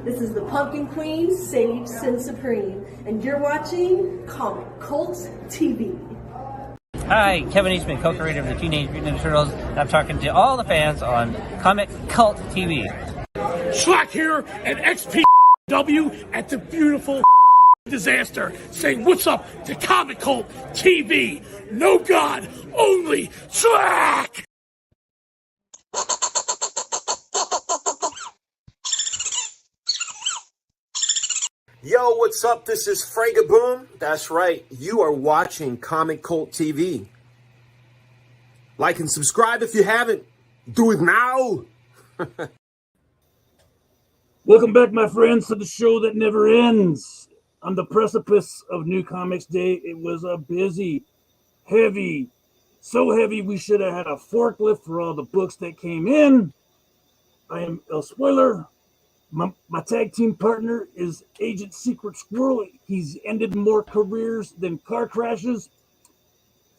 This is the Pumpkin Queen, Sage Sin Supreme, and you're watching Comic Cult TV. Hi, Kevin Eastman, co-creator of the Teenage Mutant Ninja Turtles, and I'm talking to all the fans on Comic Cult TV. Slack here at XPW at the beautiful disaster, saying what's up to Comic Cult TV. No God, only Slack! Yo, what's up? This is Francavilla. That's right, you are watching Comic Cult TV. Like and subscribe if you haven't. Do it now! Welcome back, my friends, to the show that never ends. On the precipice of New Comics Day, it was a busy, heavy, so heavy we should have had a forklift for all the books that came in. I am El Spoiler. My tag team partner is Agent Secret Squirrel. He's ended more careers than car crashes.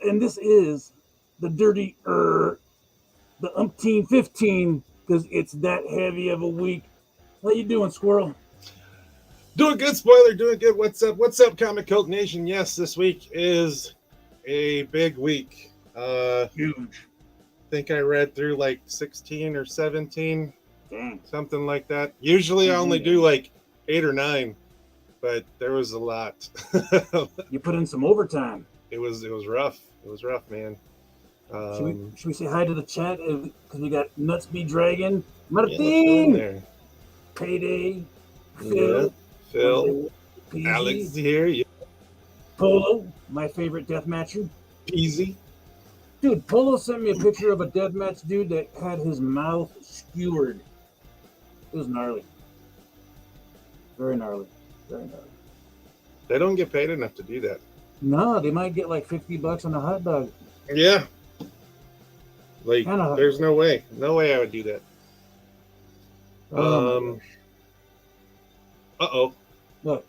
And this is the dirty, the umpteen 15, because it's that heavy of a week. How you doing, Squirrel? Doing good, Spoiler. Doing good. What's up? What's up, Comic Cult Nation? Yes, this week is a big week. Huge. I think I read through like 16 or 17. Dang. Something like that. Usually I only do like 8 or 9, but there was a lot. You put in some overtime. It was rough. It was rough, man. Should we say hi to the chat? Because we got Nuts Be Dragon, Martin, there. Payday, Phil, Peasy, Alex here, yeah. Polo, my favorite deathmatcher. Peasy. Dude, Polo sent me a picture of a deathmatch dude that had his mouth skewered. It was gnarly. Very gnarly. Very gnarly. They don't get paid enough to do that. No, they might get like $50 on a hot dog. Yeah. Like, there's no way. No way I would do that. Uh-oh. What?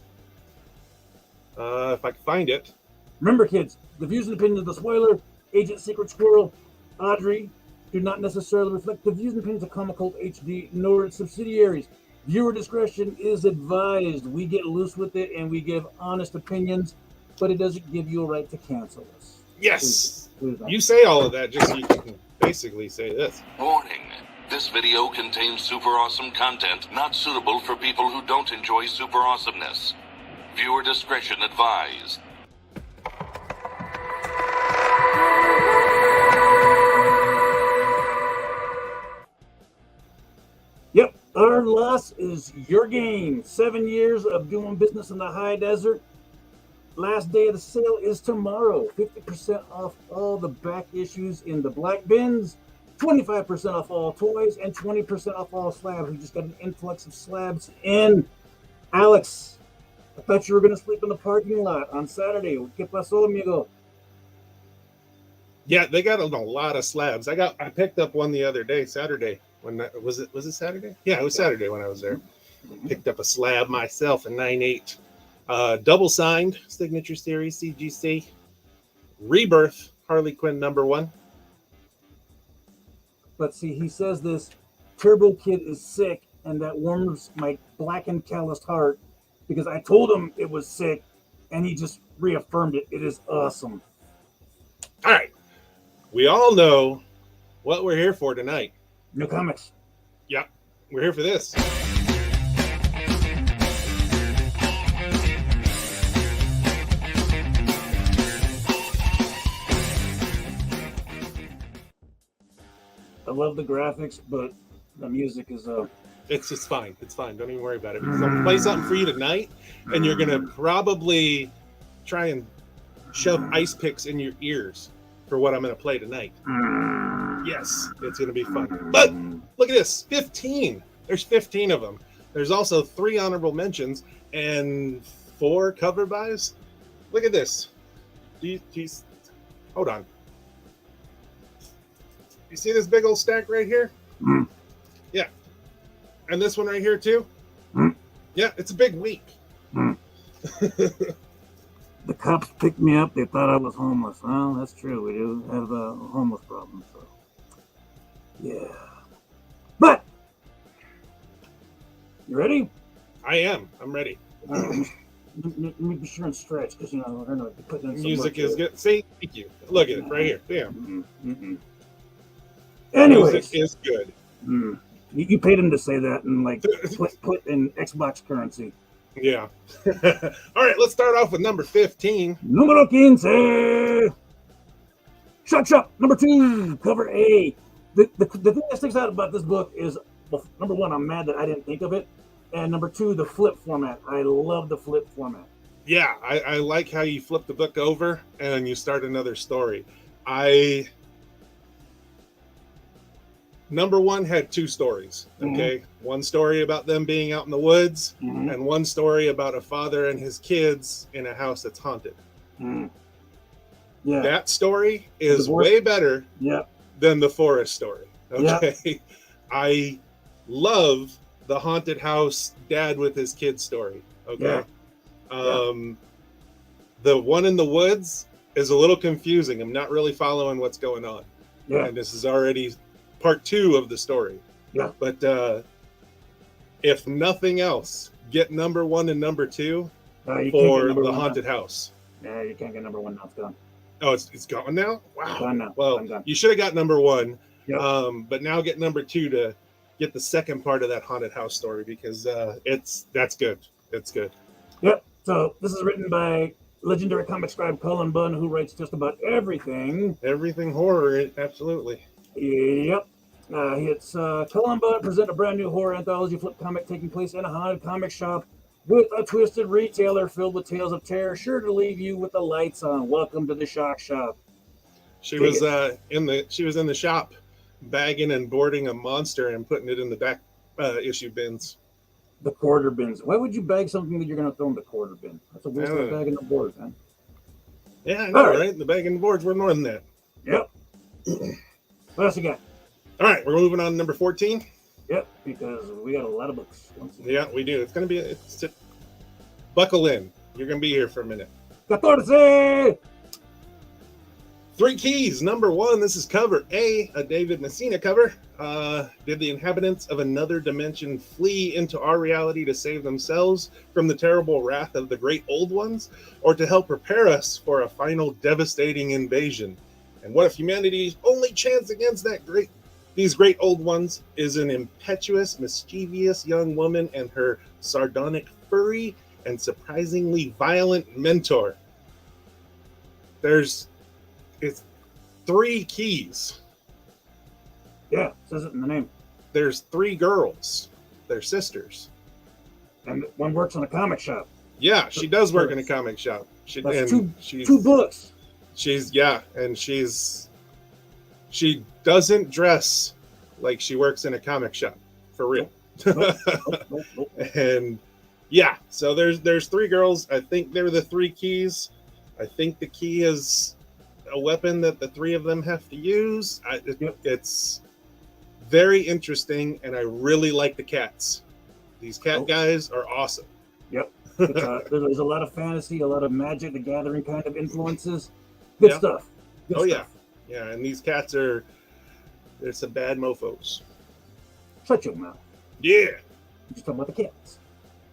If I can find it. Remember, kids, the views and opinions of the Spoiler, Agent Secret Squirrel, Audrey, do not necessarily reflect the views and opinions of Comic Cult HD nor its subsidiaries. Viewer discretion is advised. We get loose with it and we give honest opinions, but it doesn't give you a right to cancel us. Yes. You say all of that just so you can basically say this. Warning. This video contains super awesome content not suitable for people who don't enjoy super awesomeness. Viewer discretion advised. Yep, our loss is your gain. 7 years of doing business in the high desert. Last day of the sale is tomorrow. 50% off all the back issues in the black bins, 25% off all toys, and 20% off all slabs. We just got an influx of slabs in. Alex, I thought you were going to sleep in the parking lot on Saturday. ¿Qué pasó, amigo? Yeah, they got a lot of slabs. I picked up one the other day, Saturday. Was it Saturday? Yeah, it was Saturday when I was there. Picked up a slab myself, a 9/8. Double signed signature series CGC. Rebirth Harley Quinn #1. But see, he says this Turbo Kid is sick, and that warms my black and calloused heart because I told him it was sick, and he just reaffirmed it. It is awesome. All right. We all know what we're here for tonight. New comics. Yep. We're here for this. I love the graphics, but the music is It's just fine. It's fine. Don't even worry about it. So I'm gonna play something for you tonight, and you're gonna probably try and shove ice picks in your ears for what I'm gonna play tonight. Yes, it's gonna be fun. But look at this, 15. There's 15 of them. There's also 3 honorable mentions and 4 cover buys. Look at this. Hold on. You see this big old stack right here? Mm. Yeah. And this one right here too? Mm. Yeah, it's a big week. Mm. The cops picked me up. They thought I was homeless. Well, that's true. We do have a homeless problem. So, yeah. But, you ready? I am. I'm ready. Let me be sure and stretch because, you know, we're going to be putting in some Music is good. See? Thank you. Look at it right here. Damn. Anyways. Music is good. You paid him to say that and, like, put in Xbox currency. Yeah. All right, let's start off with number 15. Número 15. Shot. Number 2, cover A. The thing that sticks out about this book is, well, number 1, I'm mad that I didn't think of it. And number 2, the flip format. I love the flip format. Yeah, I like how you flip the book over and you start another story. Number 1 had 2 stories, okay? One story about them being out in the woods, and one story about a father and his kids in a house that's haunted. Yeah. That story is way better than the forest story, okay? Yeah. I love the haunted house dad with his kids story, okay? The one in the woods is a little confusing. I'm not really following what's going on. Yeah. And this is already part 2 of the story. Yeah. But if nothing else, get number 1 and number 2 for the haunted house. Yeah, you can't get number 1 now. It's gone. Oh, it's gone now? Wow. Gone now. Well, you should have got number 1. Yep. But now get number 2 to get the second part of that haunted house story because that's good. It's good. Yep. So this is written by legendary comic scribe Cullen Bunn, who writes just about everything. Everything horror, absolutely. Yep. It's Cullen Bunn present a brand new horror anthology flip comic taking place in a haunted comic shop with a twisted retailer filled with tales of terror, sure to leave you with the lights on. Welcome to the shock shop. She was in the shop bagging and boarding a monster and putting it in the back issue bins. The quarter bins. Why would you bag something that you're going to throw in the quarter bin? That's a waste of bagging the boards, man. Yeah, I know, right? The bagging the boards were more than that. Yep. What else you got? All right, we're moving on to number 14. Yep, because we got a lot of books. Yeah, we do. It's going to be buckle in. You're going to be here for a minute. 14! 3 Keys, number 1. This is cover A David Messina cover. Did the inhabitants of another dimension flee into our reality to save themselves from the terrible wrath of the great old ones, or to help prepare us for a final devastating invasion? And what if humanity's only chance against these great old ones is an impetuous, mischievous young woman and her sardonic, furry, and surprisingly violent mentor? It's 3 keys. Yeah, it says it in the name. There's 3 girls. They're sisters. And one works in a comic shop. Yeah, she does work in a comic shop. That's 2 books. She doesn't dress like she works in a comic shop, for real. Nope. And yeah, so there's 3 girls. I think they're the 3 keys. I think the key is a weapon that the 3 of them have to use. It's very interesting, and I really like the cats. These cat guys are awesome. Yep. There's a lot of fantasy, a lot of Magic the Gathering kind of influences. Good stuff. Good stuff. Yeah, and these cats they're some bad mofos. Shut your mouth. Yeah. Just talking about the cats.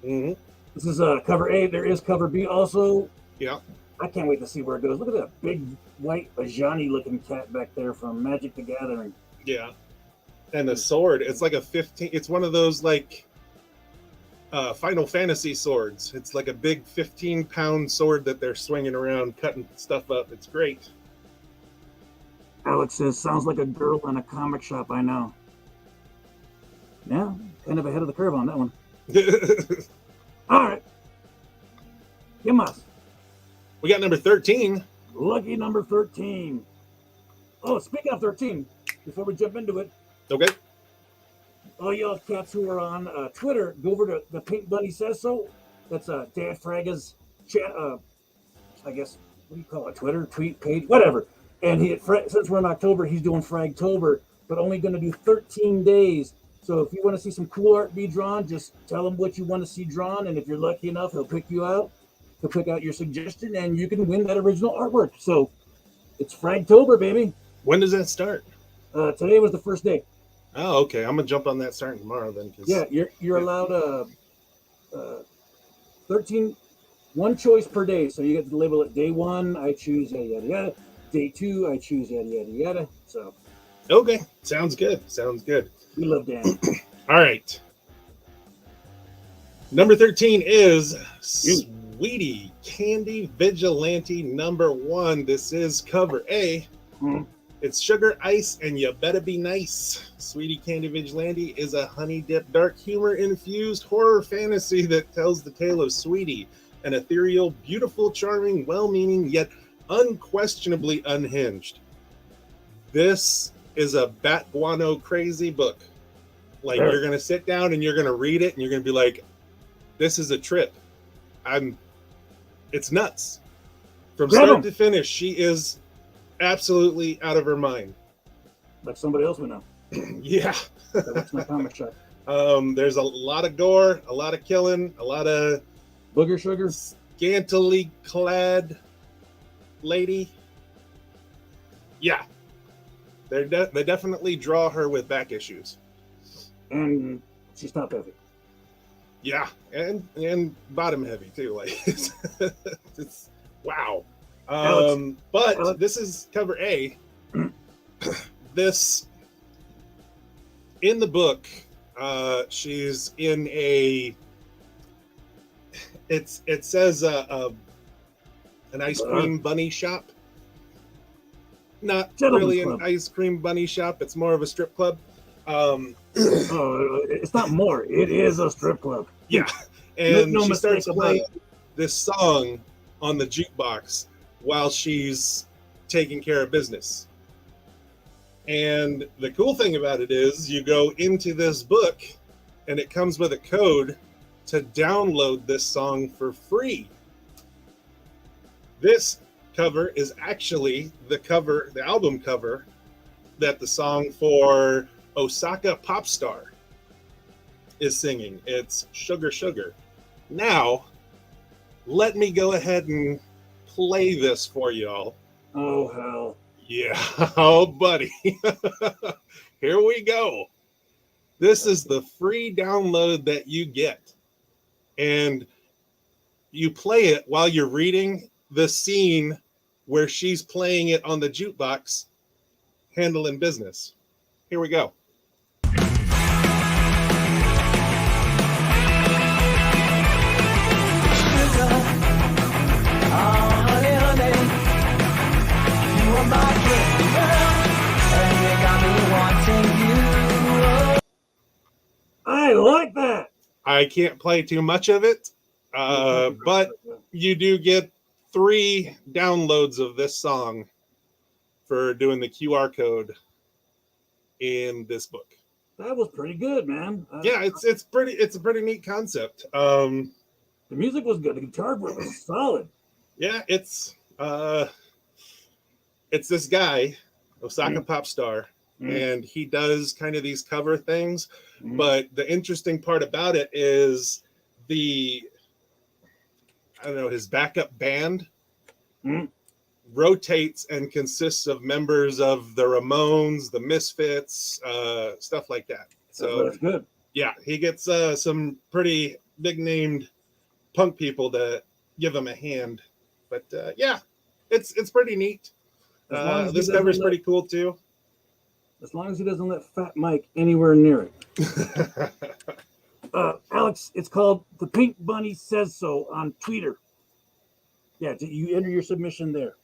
This is cover A. There is cover B also. Yeah. I can't wait to see where it goes. Look at that big white Ajani looking cat back there from Magic the Gathering. Yeah. And the sword, it's like it's one of those like Final Fantasy swords. It's like a big 15-pound sword that they're swinging around, cutting stuff up. It's great. Alex says, sounds like a girl in a comic shop, I know. Yeah, kind of ahead of the curve on that one. All right. ¿Qué más? We got number 13. Lucky number 13. Oh, speaking of 13, before we jump into it. Okay. All y'all cats who are on Twitter, go over to the Pink Bunny Says So That's Dan Fraga's I guess, what do you call it? Twitter, tweet page, whatever. And since we're in October, he's doing Fragtober, but only going to do 13 days. So if you want to see some cool art be drawn, just tell him what you want to see drawn. And if you're lucky enough, he'll pick you out. He'll pick out your suggestion and you can win that original artwork. So it's Fragtober, baby. When does that start? Today was the first day. Oh, okay. I'm gonna jump on that starting tomorrow then. Yeah, you're allowed 13, one choice per day. So you get to label it day 1, I choose yada yada yada. Day 2, I choose yada yada yada. So okay, sounds good. we love Dan. All right. Number 13 is Sweetie Candy Vigilante number 1. This is cover A. It's sugar, ice, and you better be nice. Sweetie Candy Vigilante is a honey-dipped, dark humor-infused horror fantasy that tells the tale of Sweetie, an ethereal, beautiful, charming, well-meaning, yet unquestionably unhinged. This is a bat guano crazy book. Like, you're going to sit down and you're going to read it and you're going to be like, this is a trip. It's nuts. From start to finish, she is absolutely out of her mind. Like somebody else we know. Yeah. That's my comic shop. There's a lot of gore, a lot of killing, a lot of booger sugar, scantily clad lady. Yeah. They definitely draw her with back issues. And she's top heavy. Yeah, and bottom heavy too. Like it's wow. But this is cover A. This in the book, she's in a. It says an ice cream bunny shop. Not really an ice cream bunny shop. It's more of a strip club. It's not more. It is a strip club. Yeah, and she starts playing this song on the jukebox while she's taking care of business. And the cool thing about it is you go into this book and it comes with a code to download this song for free. This cover is actually the album cover that the song for Osaka Pop Star is singing. It's Sugar Sugar. Now, let me go ahead and play this for y'all. Oh, hell. Yeah. Oh, buddy. Here we go. This is the free download that you get. And you play it while you're reading the scene where she's playing it on the jukebox, handling business. Here we go. I like that. I can't play too much of it, but you do get 3 downloads of this song for doing the QR code in this book. That was pretty good, man. Yeah, it's a pretty neat concept. The music was good. The guitar work was solid. Yeah, it's this guy, Osaka Pop Star, and he does kind of these cover things. But the interesting part about it is his backup band rotates and consists of members of the Ramones, the Misfits, stuff like that. So that's good. Yeah, he gets some pretty big named punk people to give him a hand. But yeah, it's pretty neat. This cover's pretty cool too. As long as he doesn't let Fat Mike anywhere near it. Alex, it's called The Pink Bunny Says So on Twitter. Yeah, you enter your submission there.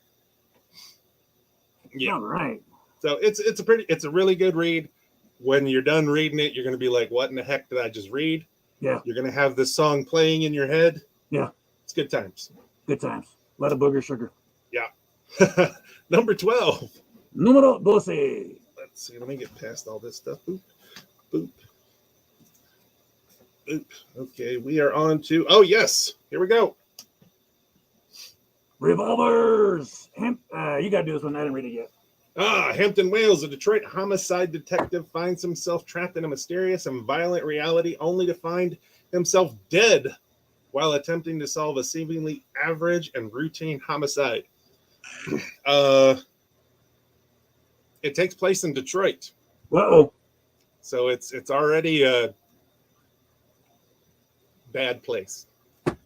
Yeah. All right. So it's a really good read. When you're done reading it, you're going to be like, what in the heck did I just read? Yeah. You're going to have this song playing in your head. Yeah. It's good times. Good times. A lot of booger sugar. Yeah. Number 12. Numero 12. Let's see. Let me get past all this stuff. Boop. Boop. Okay, we are on to. Oh yes, here we go. Revolvers. You gotta do this one. I didn't read it yet. Hampton, Wales, a Detroit homicide detective finds himself trapped in a mysterious and violent reality only to find himself dead while attempting to solve a seemingly average and routine homicide. It takes place in Detroit. Uh-oh. So it's already a bad place.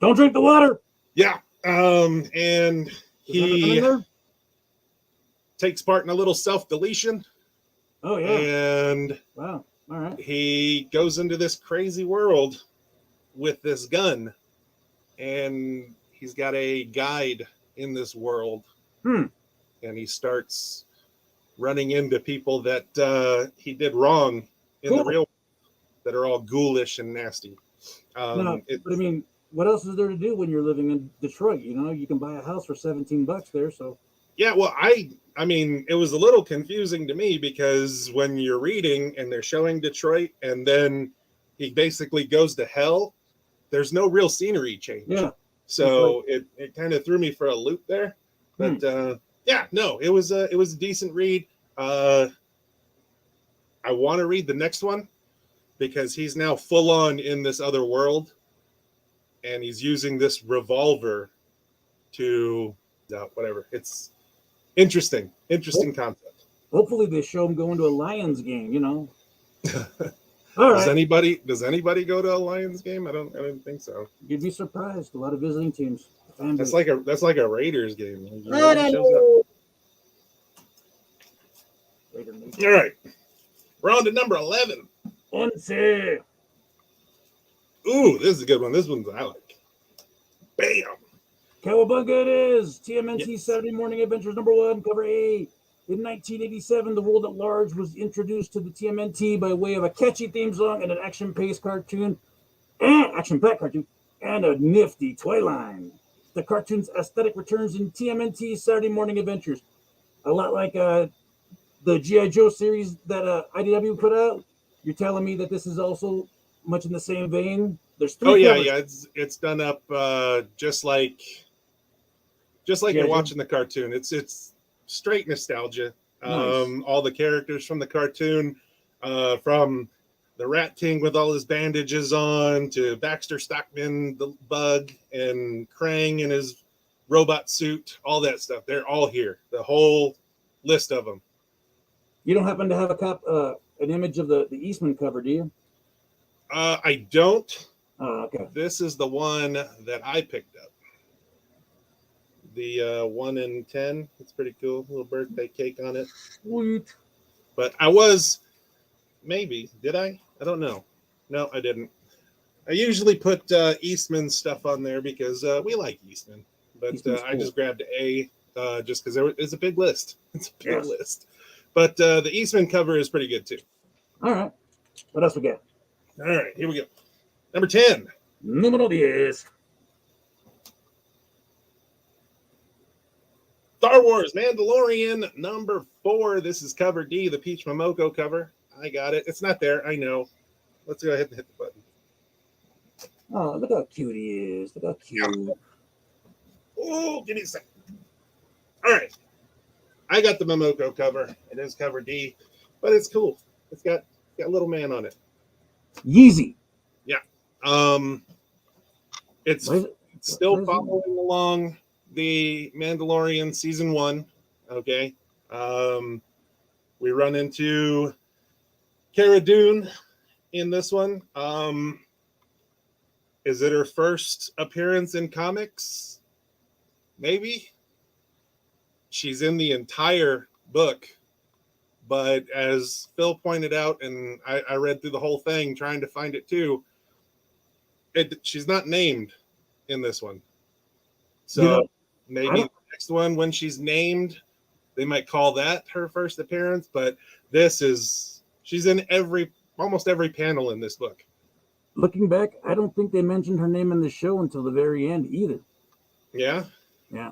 Don't drink the water. Yeah. And he takes part in a little self-deletion. Oh, yeah. And wow. All right. He goes into this crazy world with this gun. And he's got a guide in this world. And he starts running into people that he did wrong in the real world that are all ghoulish and nasty. But I mean, what else is there to do when you're living in Detroit? You know, you can buy a house for $17 there. So yeah, well, I mean, it was a little confusing to me because when you're reading and they're showing Detroit and then he basically goes to hell, there's no real scenery change. Yeah. So it kind of threw me for a loop there. But yeah, no, it was a decent read. I want to read the next one because he's now full on in this other world and he's using this revolver to whatever. It's interesting concept. Hopefully they show him going to a Lions game, you know. All right. Does anybody go to a Lions game? I don't think so. You'd be surprised. A lot of visiting teams. That's like a Raiders game. All right. We're on to number 11. Ooh, this is a good one. This one's I like. Bam. Cowabunga it is. TMNT Saturday Morning Adventures #1, cover A. In 1987, the world at large was introduced to the TMNT by way of a catchy theme song and an action-packed cartoon, and a nifty toy line. The cartoon's aesthetic returns in TMNT Saturday Morning Adventures. A lot like the G.I. Joe series that IDW put out. You're telling me that this is also much in the same vein? There's three. Oh yeah, it's done up just like you're watching the cartoon. It's straight nostalgia. Nice. All the characters from the cartoon, from the Rat King with all his bandages on to Baxter Stockman the Bug and Krang in his robot suit, all that stuff. They're all here. The whole list of them. You don't happen to have an image of the Eastman cover, do you? I don't. Oh, okay. This is the one that I picked up. The 1 in 10. It's pretty cool. Little birthday cake on it. Sweet. But I was maybe did I? I don't know. No, I didn't. I usually put Eastman stuff on there because we like Eastman. But I just grabbed A just because it's a big list. It's a big list. But the Eastman cover is pretty good too. All right. What else we got? All right, here we go. Number 10. Número 10. Star Wars Mandalorian #4. This is cover D, the Peach Momoko cover. I got it. It's not there. I know. Let's go ahead and hit the button. Oh, look how cute he is. Look how cute. Oh, give me a second. All right. I got the Momoko cover. It is cover D, but it's cool. It's got a little man on it. Yeezy. Yeah. It's still following along the Mandalorian season 1. Okay. We run into Cara Dune in this one. Is it her first appearance in comics? Maybe. She's in the entire book, but as Phil pointed out, and I read through the whole thing trying to find it too, she's not named in this one. So maybe the next one, when she's named, they might call that her first appearance, but she's in almost every panel in this book. Looking back, I don't think they mentioned her name in the show until the very end either. Yeah? Yeah.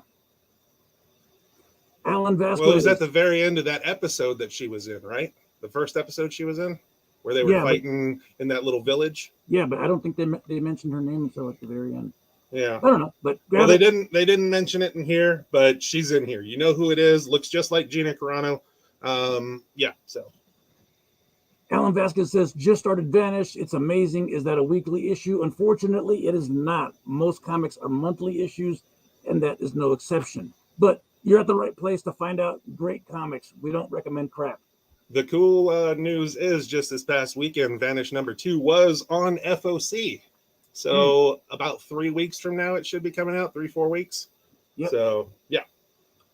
Alan Vasquez. Well, it was at the very end of that episode that she was in, right? The first episode she was in? where they were fighting in that little village. Yeah, but I don't think they mentioned her name until at the very end. Yeah, I don't know, but they didn't mention it in here, but she's in here. You know who it is? Looks just like Gina Carano. So Alan Vasquez says, just started Vanish. It's amazing. Is that a weekly issue? Unfortunately, it is not. Most comics are monthly issues, and that is no exception. But you're at the right place to find out great comics. We don't recommend crap. The cool news is just this past weekend, Vanish #2 was on FOC. So about 3 weeks from now, it should be coming out, 3-4 weeks. Yep. So, yeah.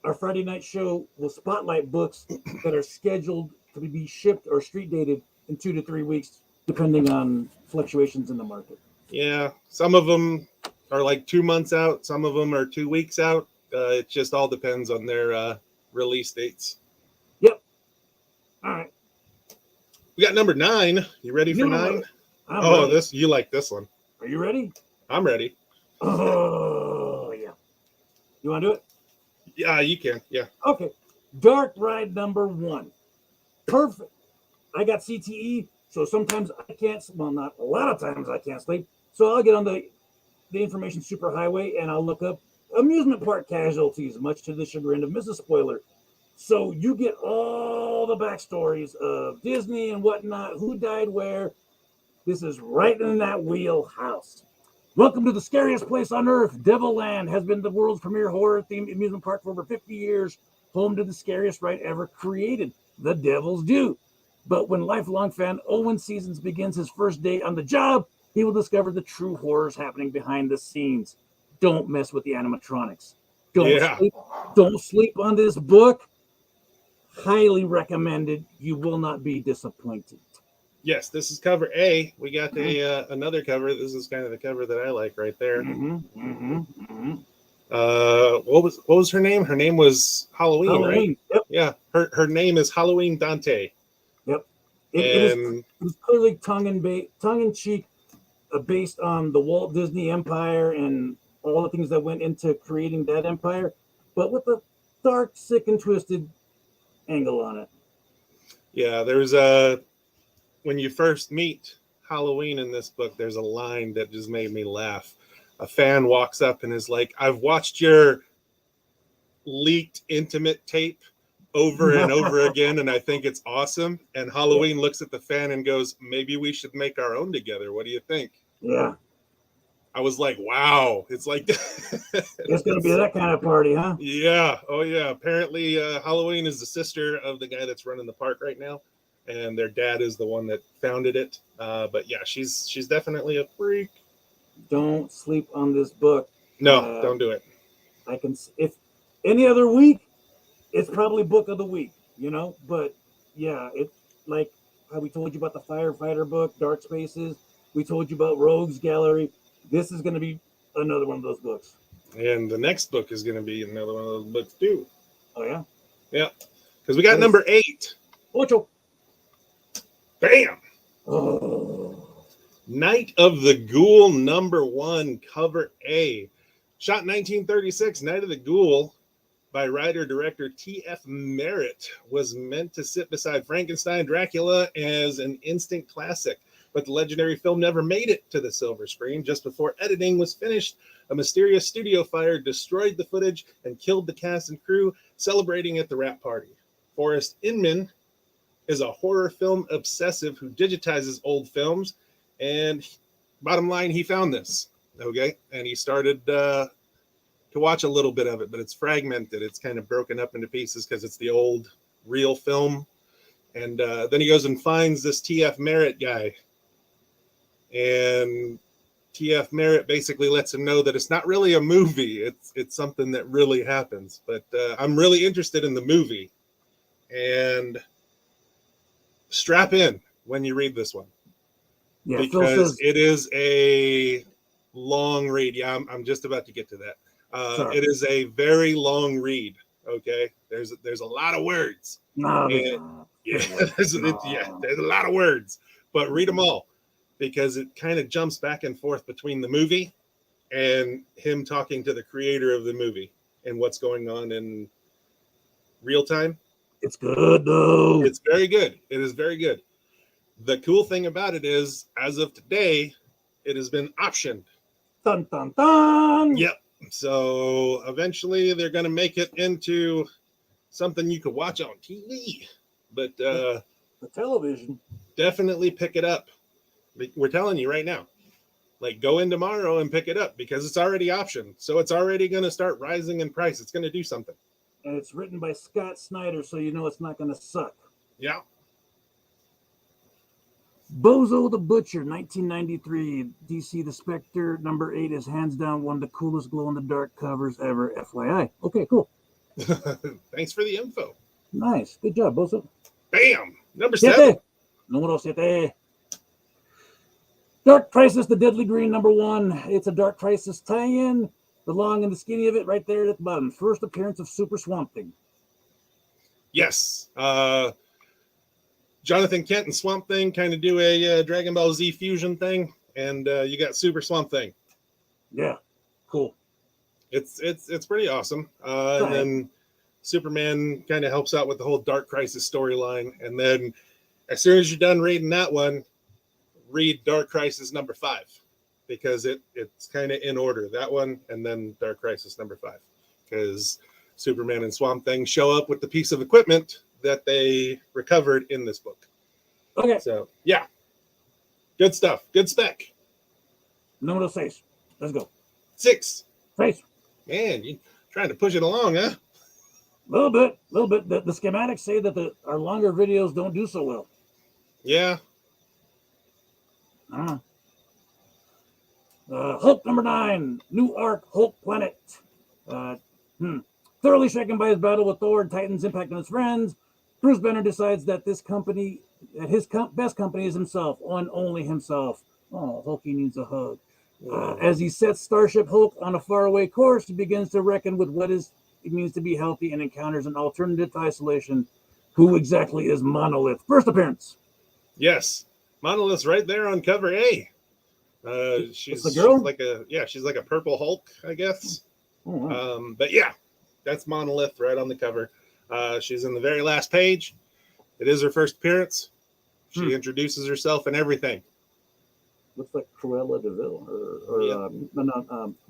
Our Friday night show will spotlight books that are scheduled to be shipped or street dated in 2 to 3 weeks, depending on fluctuations in the market. Yeah. Some of them are like 2 months out. Some of them are 2 weeks out. It just all depends on their release dates. Yep. All right. We got number 9. You ready for 9? I'm ready. You like this one. Are you ready? I'm ready. Oh, yeah. You want to do it? Yeah, you can. Yeah. Okay. Dark Ride #1. Perfect. I got CTE, so sometimes I can't, well, not a lot of times I can't sleep. So I'll get on the information superhighway and I'll look up amusement park casualties, much to the chagrin of Mrs. Spoiler. So you get all the backstories of Disney and whatnot, who died where. This is right in that wheelhouse. Welcome to the scariest place on earth. Devil Land has been the world's premier horror-themed amusement park for over 50 years, home to the scariest ride ever created, the Devil's Due. But when lifelong fan Owen Seasons begins his first day on the job, he will discover the true horrors happening behind the scenes. Don't mess with the animatronics. Don't sleep on this book. Highly recommended. You will not be disappointed. Yes, this is cover A. We got another cover. This is kind of the cover that I like right there. What was her name? Her name was Halloween, right? Yep. Yeah, her name is Halloween Dante. Yep. It was clearly tongue in cheek, based on the Walt Disney Empire and all the things that went into creating that empire, but with a dark, sick, and twisted angle on it. Yeah, there's when you first meet Halloween in this book, there's a line that just made me laugh. A fan walks up and is like, I've watched your leaked intimate tape over and over again, and I think it's awesome. And Halloween looks at the fan and goes, maybe we should make our own together. What do you think? Yeah. I was like, wow. It's like it's going to be that kind of party, huh? Yeah. Oh, yeah. Apparently, Halloween is the sister of the guy that's running the park right now. And their dad is the one that founded it. But yeah, she's definitely a freak. Don't sleep on this book. No, don't do it. If any other week, it's probably book of the week, But yeah, it's like how we told you about the firefighter book, Dark Spaces. We told you about Rogues Gallery. This is going to be another one of those books. And the next book is going to be another one of those books too. Oh yeah. Yeah, because we got number 8. Ocho. Bam! Oh. Night of the Ghoul #1, cover A. Shot in 1936, Night of the Ghoul by writer-director T.F. Merritt was meant to sit beside Frankenstein Dracula as an instant classic, but the legendary film never made it to the silver screen. Just before editing was finished, a mysterious studio fire destroyed the footage and killed the cast and crew celebrating at the wrap party. Forrest Inman is a horror film obsessive who digitizes old films, and bottom line, he found this, okay? And he started to watch a little bit of it, but it's fragmented. It's kind of broken up into pieces because it's the old real film. And then he goes and finds this T.F. Merritt guy, and T.F. Merritt basically lets him know that it's not really a movie. It's something that really happens. But I'm really interested in the movie, and strap in when you read this one, because it is a long read. Yeah, I'm just about to get to that. It is a very long read. Okay, there's a lot of words. There's a lot of words, but read them all, because it kind of jumps back and forth between the movie and him talking to the creator of the movie and what's going on in real time. It's good though. It's very good. It is very good. The cool thing about it is, as of today, it has been optioned. Dun dun dun. Yep. So eventually they're going to make it into something you could watch on TV. But The television. definitely pick it up. We're telling you right now. Like, go in tomorrow and pick it up because it's already optioned. So it's already going to start rising in price. It's going to do something. And it's written by Scott Snyder, so you know it's not going to suck. Yeah. Bozo the Butcher, 1993. DC the Spectre, number 8 is hands down one of the coolest glow-in-the-dark covers ever, FYI. Okay, cool. Thanks for the info. Nice. Good job, Bozo. Bam. Number 7. Número 7. Dark Crisis, the Deadly Green, number 1. It's a Dark Crisis tie-in. The long and the skinny of it right there at the bottom. First appearance of Super Swamp Thing. Yes. Jonathan Kent and Swamp Thing kind of do a Dragon Ball Z fusion thing, and you got Super Swamp Thing. Yeah, cool. It's pretty awesome. And then Superman kind of helps out with the whole Dark Crisis storyline. And then as soon as you're done reading that one, read Dark Crisis number 5 because it's kind of in order. That one and then Dark Crisis number 5 because Superman and Swamp Thing show up with the piece of equipment that they recovered in this book. Okay. So, yeah. Good stuff. Good spec. Número 6. Let's go. 6. 6. Man, you trying to push it along, huh? A little bit. The schematics say that our longer videos don't do so well. Yeah. Hulk number 9. New arc, Hulk Planet. Thoroughly shaken by his battle with Thor and Titan's impact on his friends, Bruce Banner decides that his best company is himself, and only himself. Oh, Hulky needs a hug. As he sets Starship Hulk on a faraway course, he begins to reckon with what it means to be healthy and encounters an alternative to isolation. Who exactly is Monolith? First appearance. Yes. Monolith's right there on cover A. She's the girl? She's like a purple Hulk, I guess. Oh, wow. But yeah, that's Monolith right on the cover. She's in the very last page. It is her first appearance. She introduces herself and everything. Looks like Cruella de Vil or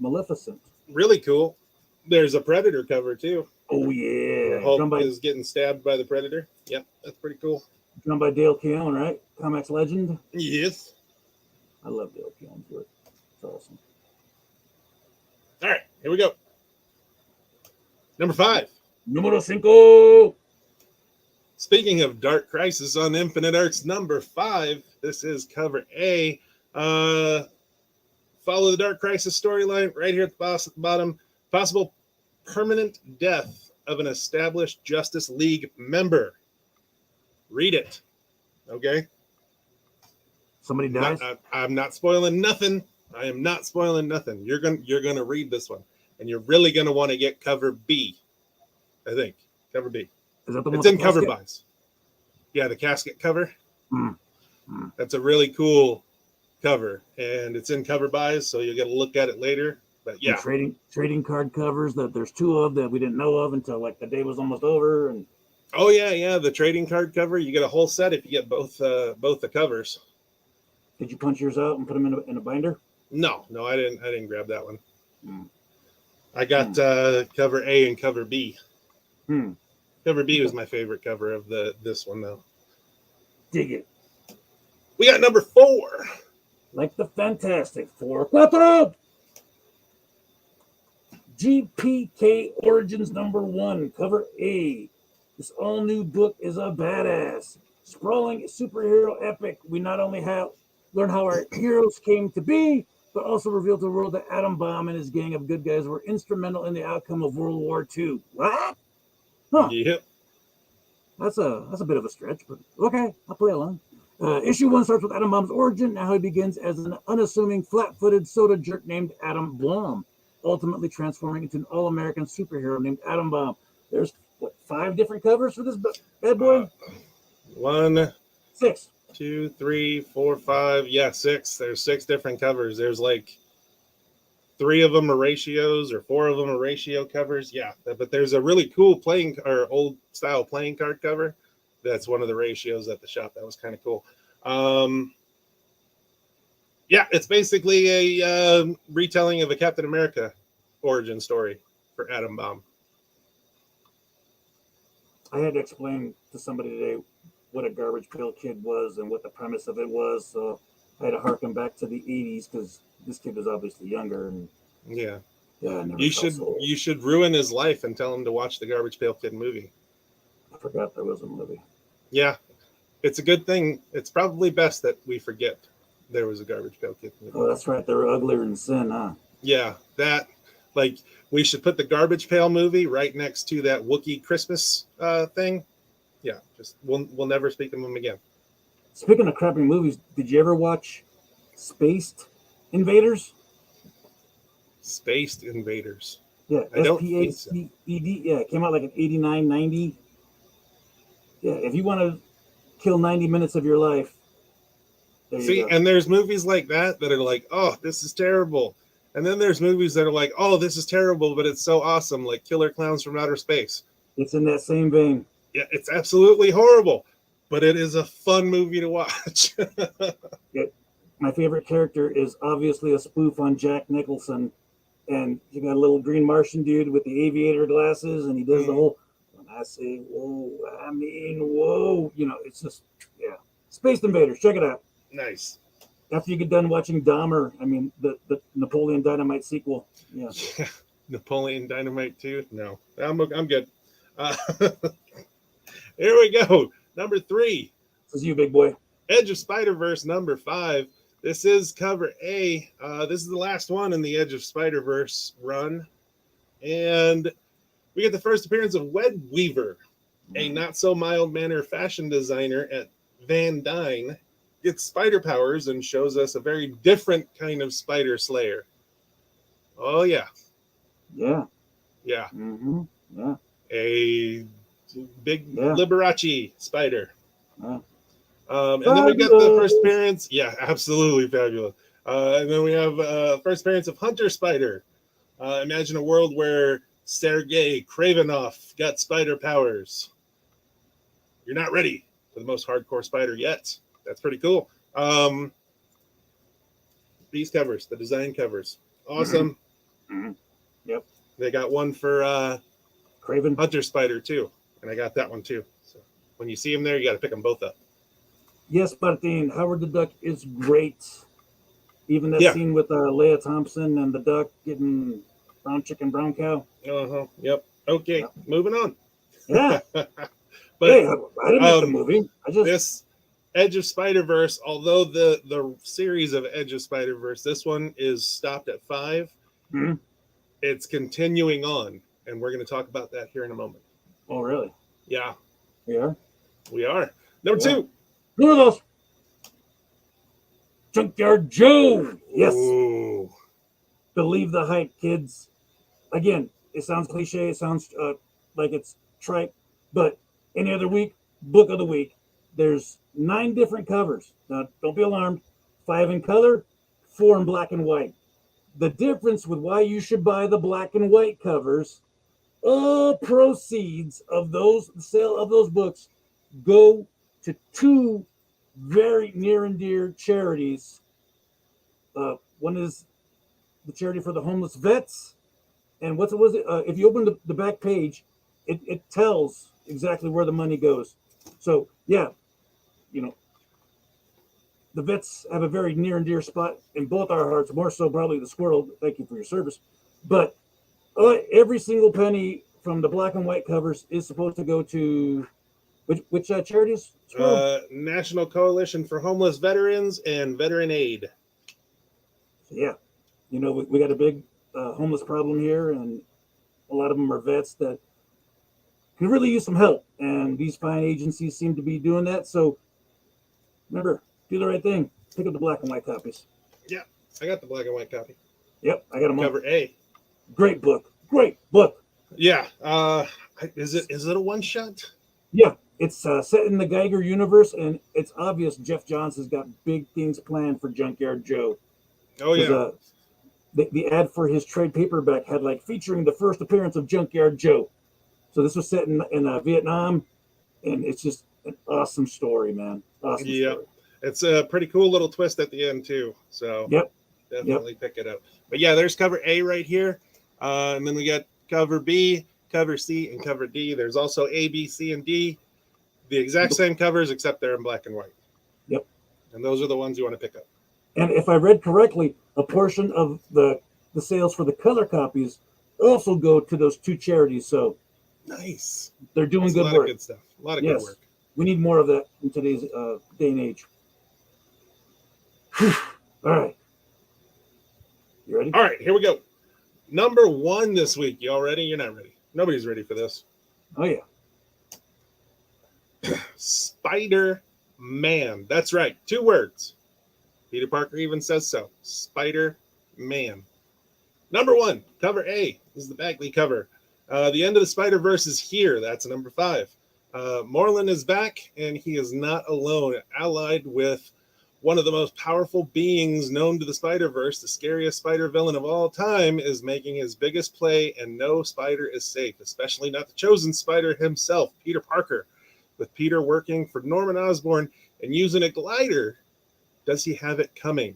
Maleficent. Really cool. There's a Predator cover too. Oh yeah. Hulk is getting stabbed by the Predator. Yep, that's pretty cool. Drawn by Dale Keown, right? Comics legend. Yes. I love Dale Keown's work. It's awesome. All right, here we go. Number 5. Número 5. Speaking of Dark Crisis on Infinite Earths, number 5. This is cover A. Follow the Dark Crisis storyline right here at the bottom. Possible permanent death of an established Justice League member. Read it. Okay? Somebody dies? I'm not spoiling nothing. I am not spoiling nothing. You're gonna read this one, and you're really gonna want to get cover B. I think cover B. Is that the one? It's in cover buys. Yeah, the casket cover. That's a really cool cover, and it's in cover buys, so you'll get a look at it later. But yeah, trading card covers that there's 2 of that we didn't know of until like the day was almost over. And oh yeah, the trading card cover. You get a whole set if you get both the covers. Did you punch yours out and put them in a binder? No, I didn't grab that one. I got cover A and cover B. Cover B was my favorite cover of this one though. Dig it. We got number 4. Like the Fantastic Four. 4. GPK Origins number 1, cover A. This all-new book is a badass. Sprawling superhero epic. We not only learn how our heroes came to be, but also reveal to the world that Atom Bomb and his gang of good guys were instrumental in the outcome of World War II. What? Huh. Yep. That's a bit of a stretch, but okay, I'll play along. Issue 1 starts with Atom Bomb's origin. Now he begins as an unassuming, flat-footed soda jerk named Atom Blom, ultimately transforming into an all-American superhero named Atom Bomb. There's 5 different covers for this bad boy? 1, 6. 2, 3, 4, 5. Yeah, 6. There's 6 different covers. There's like 3 of them are ratios or 4 of them are ratio covers. Yeah, but there's a really cool old style playing card cover. That's one of the ratios at the shop. That was kind of cool. Yeah, it's basically a retelling of a Captain America origin story for Atom Bomb. I had to explain to somebody today what a Garbage Pail Kid was and what the premise of it was. So I had to harken back to the 80s because this kid was obviously younger. And Yeah. I never You felt should so. you should ruin his life and tell him to watch the Garbage Pail Kid movie. I forgot there was a movie. Yeah, it's a good thing. It's probably best that we forget there was a Garbage Pail Kid movie. Oh, that's right. They were uglier than sin, huh? Yeah, that, like, we should put the Garbage Pail movie right next to that Wookiee Christmas thing. Yeah, just we'll never speak of them again. Speaking of crappy movies, did you ever watch Spaced Invaders? Spaced Invaders. Yeah, I don't think so. SPACED. Yeah, it came out like in 89, 90. Yeah, if you want to kill 90 minutes of your life, there See, you go. and there's movies like that are like, oh, this is terrible. And then there's movies that are like, oh, this is terrible, but it's so awesome, like Killer Clowns from Outer Space. It's in that same vein. Yeah, it's absolutely horrible, but it is a fun movie to watch. My favorite character is obviously a spoof on Jack Nicholson. And you got a little green Martian dude with the aviator glasses, and he does the whole, when I say whoa, I mean whoa. You know, it's just, yeah. Space Invaders, check it out. Nice. After you get done watching Dahmer, I mean, the Napoleon Dynamite sequel. Yeah. Napoleon Dynamite 2? No, I'm good. Here we go. Number 3. This is you, big boy. Edge of Spider-Verse number 5. This is cover A. This is the last one in the Edge of Spider-Verse run. And we get the first appearance of Web Weaver, a not-so-mild-mannered fashion designer at Van Dyne, gets spider powers and shows us a very different kind of spider slayer. Oh, yeah. Yeah. Yeah. Mm-hmm. Yeah. A big Liberace spider. Yeah. And then we got the first appearance. Yeah, absolutely fabulous. And then we have first appearance of Hunter Spider. Imagine a world where Sergei Kravinoff got spider powers. You're not ready for the most hardcore spider yet. That's pretty cool. These covers, the design covers, awesome. Mm-hmm. Yep. They got one for Craven Hunter Spider too, and I got that one too. So when you see them there, you got to pick them both up. Yes, Martin, Howard the Duck is great. Even that scene with Leia Thompson and the duck getting brown chicken, brown cow. Uh-huh. Yep. Okay, moving on. Yeah. But hey, I didn't make the movie. This Edge of Spider-Verse, although the series of Edge of Spider-Verse, this one is stopped at 5. Mm-hmm. It's continuing on, and we're going to talk about that here in a moment. Oh, really? Yeah. We are? We are. Number 2. Who are those? Junkyard Joe. Yes. Ooh. Believe the hype, kids. Again, it sounds cliche. It sounds like it's trite. But any other week, book of the week. There's 9 different covers. Now, don't be alarmed. 5 in color, 4 in black and white. The difference with why you should buy the black and white covers, all proceeds of the sale of those books go to 2 very near and dear charities. One is the charity for the homeless vets, and what was it? If you open the back page, it tells exactly where the money goes. So yeah, you know, the vets have a very near and dear spot in both our hearts. More so, probably the squirrel. Thank you for your service. But every single penny from the black and white covers is supposed to go to which charities? National Coalition for Homeless Veterans and Veteran Aid. Yeah, you know, we got a big homeless problem here, and a lot of them are vets that can really use some help, and these fine agencies seem to be doing that. So remember, do the right thing. Pick up the black and white copies. Yeah, I got the black and white copy. Yep, I got them. Cover A. Great book. Great book. Yeah. Is it a one shot? Yeah, it's set in the Geiger universe, and it's obvious Jeff Johns has got big things planned for Junkyard Joe. Oh yeah. The ad for his trade paperback had like featuring the first appearance of Junkyard Joe. So this was set in Vietnam, and it's just an awesome story, man. Awesome story. It's a pretty cool little twist at the end too. So Yep. definitely pick it up. But yeah, there's cover A right here. And then we got cover B, cover C, and cover D. There's also A, B, C, and D. The exact same covers, except they're in black and white. Yep. And those are the ones you want to pick up. And if I read correctly, a portion of the sales for the color copies also go to those 2 charities. So nice. They're doing That's good a lot work. of good stuff. A lot of good work. We need more of that in today's day and age. All right. You ready? All right, here we go. Number 1 this week. Y'all ready? You're not ready. Nobody's ready for this. Oh, yeah. Spider-Man. That's right. 2 words. Peter Parker even says so. Spider-Man. Number 1, cover A. This is the Bagley cover. The end of the Spider-Verse is here. That's number 5. Moreland is back, and he is not alone. Allied with one of the most powerful beings known to the Spider-Verse, the scariest spider villain of all time, is making his biggest play, and no spider is safe, especially not the chosen spider himself, Peter Parker. With Peter working for Norman Osborn and using a glider, does he have it coming?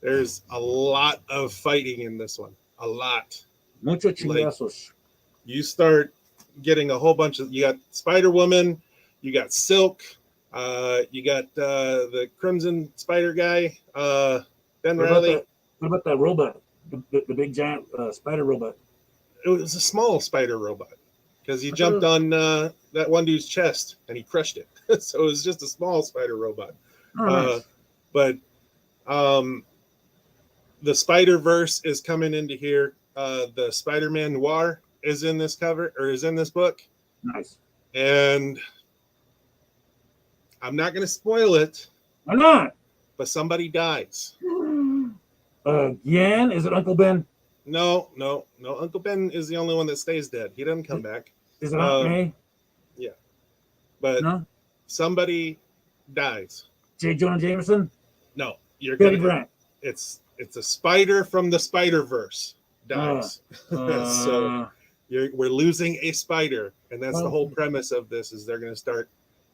There's a lot of fighting in this one. A lot. Mucho chingazos. You start getting a whole bunch of, you got Spider-Woman, you got Silk, you got the Crimson Spider guy, Ben Riley. What about that robot? The big giant spider robot? It was a small spider robot because he jumped on that one dude's chest and he crushed it. So it was just a small spider robot. Nice. But the Spider-Verse is coming into here. The Spider-Man Noir is in this cover, or is in this book. Nice. And I'm not going to spoil it. Why not? But somebody dies. Again? Is it Uncle Ben? No. Uncle Ben is the only one that stays dead. He doesn't come back. Is it Aunt May? Yeah. But somebody dies. J. Jonah Jameson? No. You're Betty gonna, Brant. It's a spider from the Spider-Verse dies. So we're losing a spider. And that's the whole premise of this, is they're going to start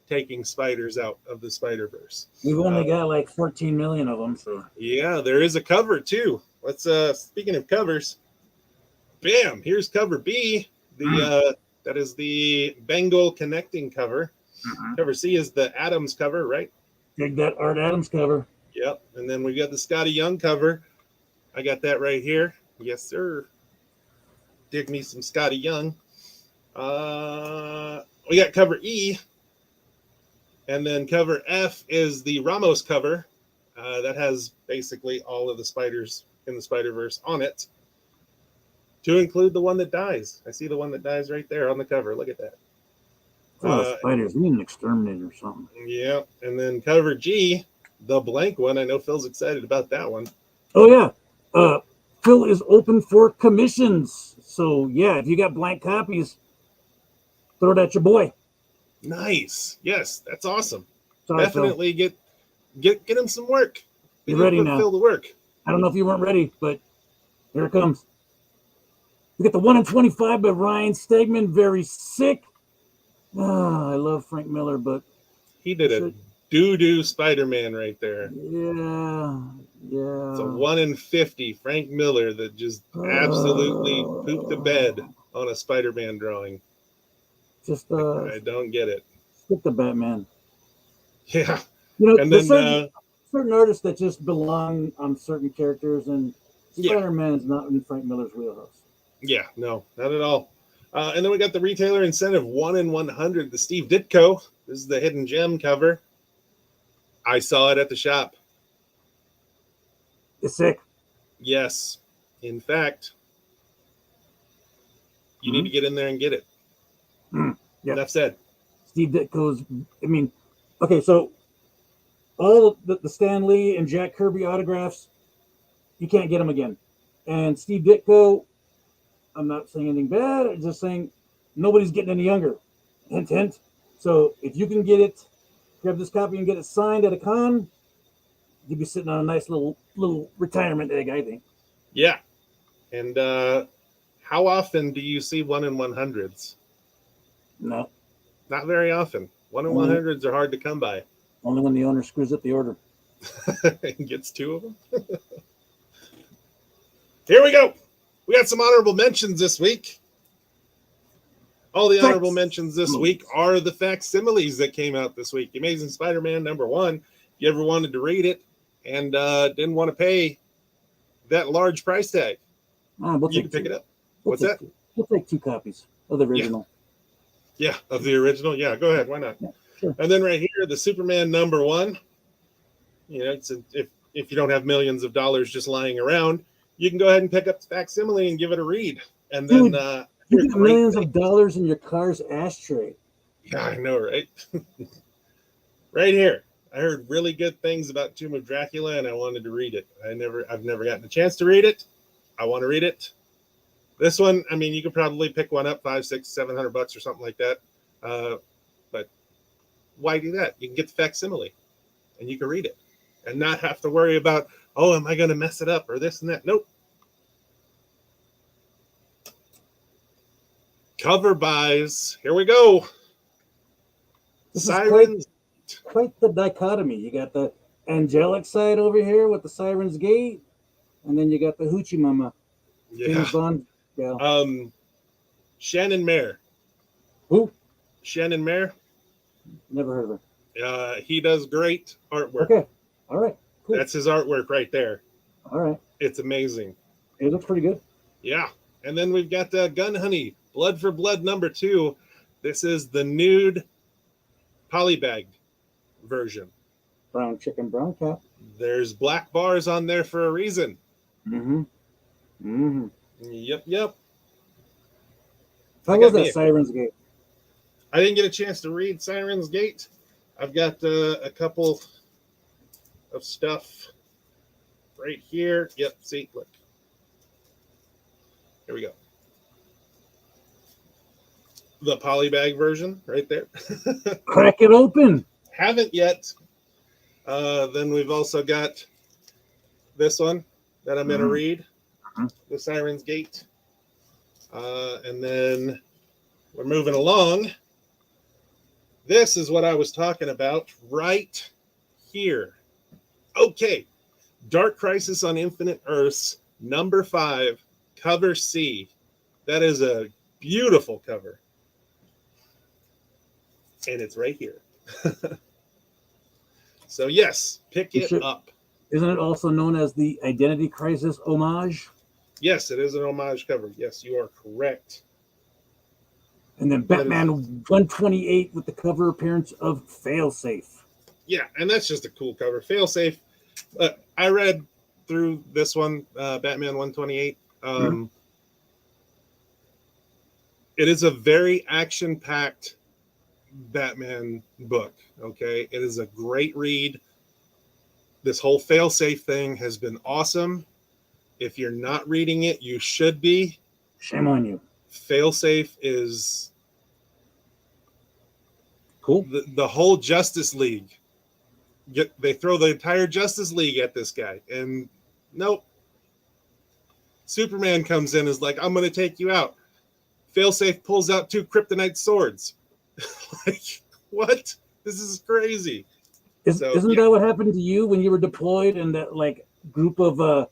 taking spiders out of the Spider-Verse. We've only got like 14 million of them. So yeah, there is a cover too. Let's speaking of covers, bam, here's cover B. That is the Bengal connecting cover. Cover C is the Adams cover, right? Dig that Art Adams cover. Yep. And then we got the Scotty Young cover. I got that right here. Yes, sir. Dig me some Scotty Young. We got cover E. And then cover F is the Ramos cover. That has basically all of the spiders in the Spider-Verse on it, to include the one that dies. I see the one that dies right there on the cover. Look at that. Spiders. We need an exterminator or something. Yeah. And then cover G, the blank one. I know Phil's excited about that one. Oh, yeah. Phil is open for commissions. So, yeah, if you got blank copies, throw it at your boy. Nice. Yes, that's awesome. Sorry, Definitely get him some work. You're ready now. Phil to work. I don't know if you weren't ready, but here it comes. We got the 1 in 25 by Ryan Stegman. Very sick. I love Frank Miller, but he did a doo-doo Spider-Man right there. Yeah. It's a 1 in 50 Frank Miller that just absolutely pooped the bed on a Spider-Man drawing. Just I don't get it. Stick to Batman. Yeah. You know, and there's then certain artists that just belong on certain characters, and Spider-Man is not in Frank Miller's wheelhouse. Yeah, no, not at all. And then we got the retailer incentive 1 in 100, the Steve Ditko. This is the hidden gem cover. I saw it at the shop. It's sick. Yes. In fact, you need to get in there and get it. Yeah. Enough said. Steve Ditko's, okay, so all the Stan Lee and Jack Kirby autographs, you can't get them again. And Steve Ditko, I'm not saying anything bad, I'm just saying nobody's getting any younger. Hint, hint. So if you can get it, grab this copy and get it signed at a con, you'd be sitting on a nice little retirement egg, I think. Yeah. And how often do you see 1 in 100s? No. Not very often. 1 in 100s are hard to come by. Only when the owner screws up the order. And gets 2 of them. Here we go. We got some honorable mentions this week. All the honorable mentions this week are the facsimiles that came out this week. The Amazing Spider-Man #1. If you ever wanted to read it and didn't want to pay that large price tag, you can pick it up. What's that? We'll take 2 copies of the original. Yeah, of the original. Yeah, go ahead. Why not? Yeah, sure. And then right here, the Superman #1. You know, if you don't have millions of dollars just lying around, you can go ahead and pick up the facsimile and give it a read. And then you got millions of dollars in your car's ashtray. Yeah, I know, right? Right here. I heard really good things about Tomb of Dracula, and I wanted to read it. I've never gotten a chance to read it. I want to read it. This one, I mean, you could probably pick one up $500, $600, $700 or something like that. But why do that? You can get the facsimile, and you can read it, and not have to worry about, oh, am I going to mess it up or this and that? Nope. Cover buys. Here we go. This Sirens. is quite the dichotomy. You got the angelic side over here with the Siren's Gate, and then you got the Hoochie Mama. Yeah. Bond. Yeah. Shannon Mayer. Who? Shannon Mayer. Never heard of her. He does great artwork. Okay. All right. Cool. That's his artwork right there. All right. It's amazing. It looks pretty good. Yeah. And then we've got Gun Honey, Blood for Blood #2. This is the nude polybag version. Brown chicken, brown cat. There's black bars on there for a reason. Mm-hmm. Mm-hmm. Yep. How was that Siren's Gate? I didn't get a chance to read Siren's Gate. I've got a couple of stuff right here. Yep, see, look. Here we go. The polybag version right there. Crack it open. Haven't yet. Then we've also got this one that I'm going to read. The Siren's Gate. And then we're moving along. This is what I was talking about right here. Okay. Dark Crisis on Infinite Earths, #5, cover C. That is a beautiful cover. And it's right here. So, yes, pick it up. Isn't it also known as the Identity Crisis homage? Yes, it is an homage cover. Yes, you are correct. And then Batman 128 with the cover appearance of Failsafe. Yeah, and that's just a cool cover. Failsafe. I read through this one, Batman 128. It is a very action-packed Batman book. Okay, it is a great read. This whole Failsafe thing has been awesome. If you're not reading it, you should be. Shame on you. Failsafe is cool. The whole Justice League. They throw the entire Justice League at this guy, and nope. Superman comes in and is like, I'm going to take you out. Failsafe pulls out 2 kryptonite swords. Like, what? This is crazy. Isn't that what happened to you when you were deployed in that like group of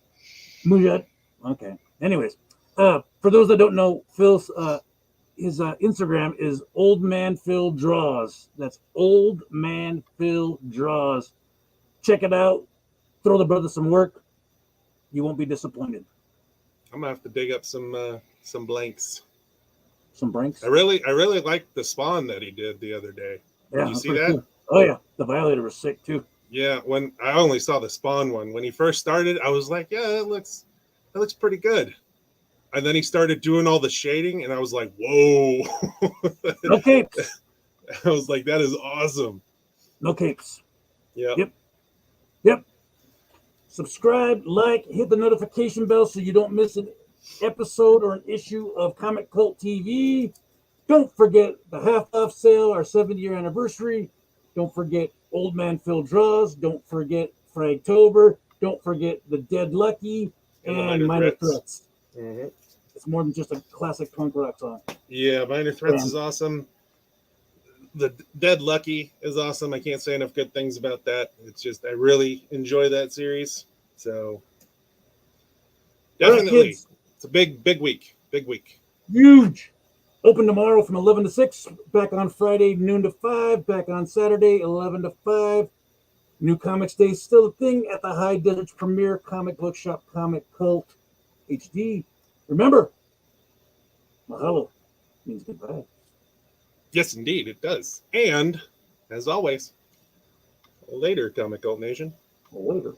Mujahid? Okay. Anyways, for those that don't know, Phil's his Instagram is Old Man Phil Draws. That's Old Man Phil Draws. Check it out. Throw the brother some work. You won't be disappointed. I'm gonna have to dig up some blanks. Some blanks. I really liked the Spawn that he did the other day. Yeah, did you see that? Cool. Oh yeah, the Violator was sick too. Yeah, when I only saw the Spawn one when he first started, I was like, yeah, that looks pretty good. And then he started doing all the shading, and I was like, whoa. No capes. I was like, that is awesome. No capes. Yeah. Yep. Subscribe, like, hit the notification bell so you don't miss an episode or an issue of Comic Cult TV. Don't forget the half-off sale, our 70-year anniversary. Don't forget Old Man Phil Draws. Don't forget Fragtober. Don't forget The Dead Lucky and Minor Threats. Mm-hmm. It's more than just a classic punk rock song. Yeah, Minor Threats is awesome. The Dead Lucky is awesome. I can't say enough good things about that. It's just I really enjoy that series. So definitely, kids. it's a big week. Big week. Huge. Open tomorrow from 11 to 6. Back on Friday, noon to 5. Back on Saturday, 11 to 5. New Comics Day is still a thing at the High Desert Premier Comic Book Shop Comic Cult HD. Remember, mahalo means goodbye. Yes, indeed, it does. And as always, later, Comic Cult Nation. Later.